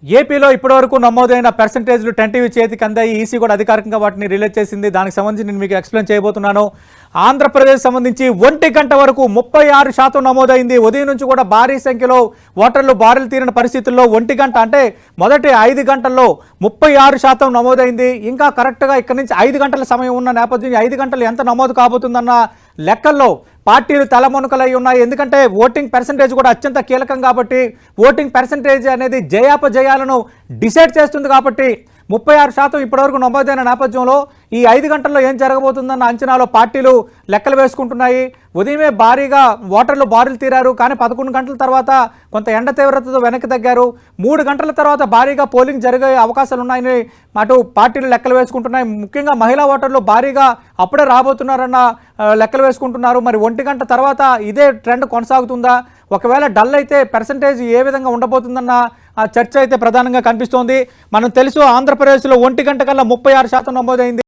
ఏపీలో ఇప్పటివరకు నమోదైన పర్సెంటేజ్లు 10 చేతికి అందాయి. ఈసీ కూడా అధికారికంగా వాటిని రిలీజ్ చేసింది. దానికి సంబంధించి నేను మీకు ఎక్స్ప్లెయిన్ చేయబోతున్నాను. ఆంధ్రప్రదేశ్ సంబంధించి 1 గంట వరకు 36% నమోదైంది. ఉదయం నుంచి కూడా భారీ సంఖ్యలో ఓటర్లు బారులు తీరిన పరిస్థితుల్లో 1 గంట అంటే మొదటి 5 గంటల్లో 36% నమోదైంది. ఇంకా కరెక్ట్గా ఇక్కడ నుంచి 5 గంటల సమయం ఉన్న నేపథ్యం 5 గంటలు ఎంత నమోదు కాబోతుందన్న లెక్కల్లో పార్టీలు తలమునకలై ఉన్నాయి. ఎందుకంటే ఓటింగ్ పర్సెంటేజ్ కూడా అత్యంత కీలకం కాబట్టి, ఓటింగ్ పర్సెంటేజ్ అనేది జయాపజయాలను డిసైడ్ చేస్తుంది కాబట్టి 36% ఇప్పటివరకు నమోదైన నేపథ్యంలో ఈ 5 గంటల్లో ఏం జరగబోతుందన్న అంచనాలో పార్టీలు లెక్కలు వేసుకుంటున్నాయి. ఉదయమే భారీగా ఓటర్లు బారులు తీరారు. కానీ 11 గంటల తర్వాత కొంత ఎండ తీవ్రతతో వెనక్కి తగ్గారు. 3 గంటల తర్వాత భారీగా పోలింగ్ జరిగే అవకాశాలు ఉన్నాయని అటు పార్టీలు లెక్కలు వేసుకుంటున్నాయి. ముఖ్యంగా మహిళా ఓటర్లు భారీగా అప్పుడే రాబోతున్నారన్న లెక్కలు వేసుకుంటున్నారు. మరి 1 గంట తర్వాత ఇదే ట్రెండ్ కొనసాగుతుందా? ఒకవేళ డల్ అయితే పర్సెంటేజ్ ఏ విధంగా ఉండబోతుందన్న చర్చ అయితే ప్రధానంగా కనిపిస్తోంది. మనం తెలుసు ఆంధ్రప్రదేశ్లో 1 గంట కల్లా 36% నమోదైంది.